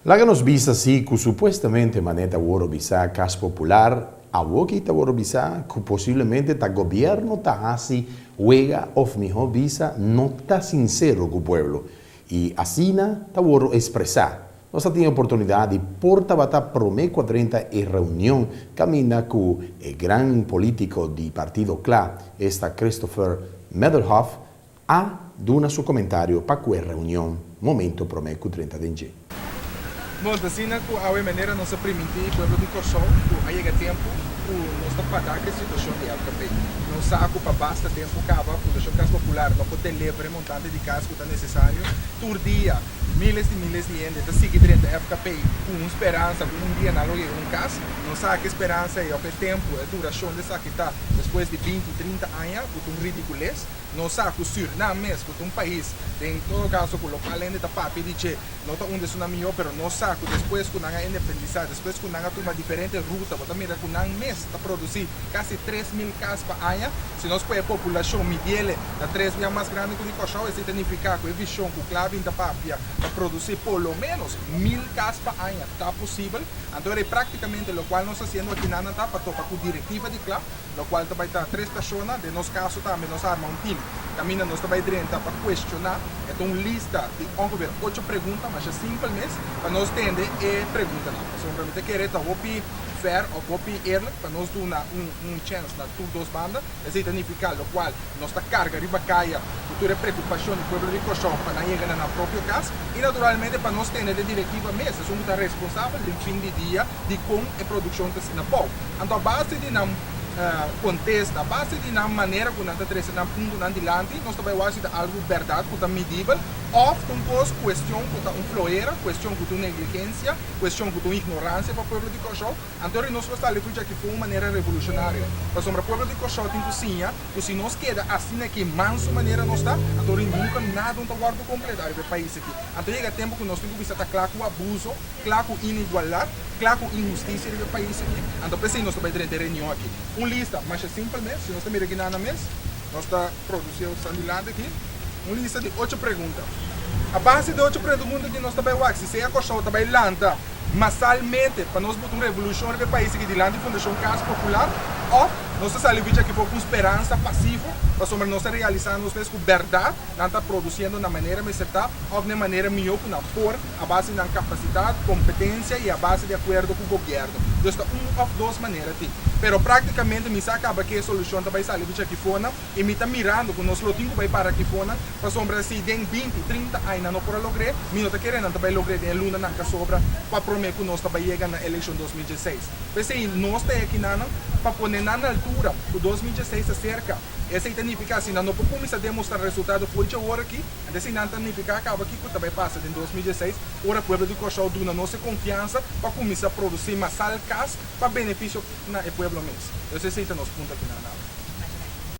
Lá que nos visa assim, que supostamente maneta o visa Kas Popular, a que está o visa, que possivelmente o governo está assim, juega of mejor visa, não está sincero com o povo. E assim, está o expressar. Nós temos a oportunidade de porta-bata promeco a 30 em reunião, caminha com o grande político do Partido KLA Christofer Middelhof, a dar seu comentário para a reunião, momento promeco 30 de janeiro. Bom, assim, a maneira não se permite o povo de Korsou, aí chega tempo, nós estamos para dar a situação de época bem. Não sabe para basta tempo acaba, a Fundação Kas Popular não pode levar montante de casa que está necessário. Todo dia, miles de gente está seguindo a época bem, com esperança, com dia na loja um casa. Não sabe que esperança é o tempo, a duração dessa que está depois de 20, 30 anos, com um ridiculez. Não sabe que o Suriname mesmo, com um país, em todo caso, com o local ainda está para pedir, não está onde é melhor, mas não sabe que depois que a independizar, depois que a uma diferente ruta, você mira que um mês está produzindo quase 3.000 casas por ano. Se nós põe a população mediana da 3 vezes mais grande que o Korsou, isso significa que a visão que o clave da papia para produzir pelo menos 1.000 casas por ano está possível. Então é praticamente o qual nós estamos fazendo aqui na Nata para tocar com a diretiva de CLA, o qual vai estar 3 pessoas, de nosso caso também nós armamos um time. Caminha nós também dentro para questionar. Então lista de 8 perguntas, mas é simples mesmo, para nós entender e perguntar. Então, querer estar fair ou early, para nós dar chance na duas bandas, isso significa o qual nossa carga de bacaia, futura preocupação do povo de Korsou para não chegar na própria casa e naturalmente para nós ter a diretiva mesmo, somos responsáveis do fim de dia de como a produção está sendo boa. Então a base de não contexto, a base de na maneira que nós estamos na ponto adiante, nós também vamos ter algo verdade que está medível, ou depois questão que está floreira, questão que está negligência, questão que está ignorância para o povo de Korsou. Então nós vamos estar aqui que foi uma maneira revolucionária. Para o povo de Korsou tem cozinha, que se nós queda assim aqui manso maneira nós está, então nunca nada não está guardado completar o país aqui. Então chega tempo que nós temos que visitar claro com abuso, claro com inigualdade, claro com injustiça do país aqui. Então pensei nós também ter reunião aqui. Lista, mas é simples mesmo, se nós estamos aqui na mesa, nós estamos produzindo o Sandilante aqui, uma lista de 8 perguntas. A base de 8 perguntas que nós estamos aqui, se é a Korsou também lanta, massalmente, para nós botar uma revolução no país aqui de lá, de Fundação Kas Popular, ou nós estamos aqui com esperança passiva, para nós realizar nós mesmos com verdade, não está produzindo na maneira mais certa, ou de maneira melhor que não for, a base da capacidade, competência e a base de acordo com o governo. Então, está uma ou duas maneiras aqui. Pero praticamente, me acaba que a solução também sai aqui fora, e me está mirando com nós lotinho vai para aqui fora, para sombra se tem 20, 30 anos não para lograr, me não está querendo também lograr em luna na sobra, para prometer que nós também chega na eleição 2016. Mas aí, nós estamos aqui para pôr na altura, que 2016 acerca. Esse significa assim, não podemos começar a demonstrar resultado hoje ou aqui, esse não significa acaba aqui que também passa em 2016, ora o povo de Korsou dá nossa confiança para começar a produzir mais casas para benefício do povo mesmo. Esse é o nosso ponto aqui na nave.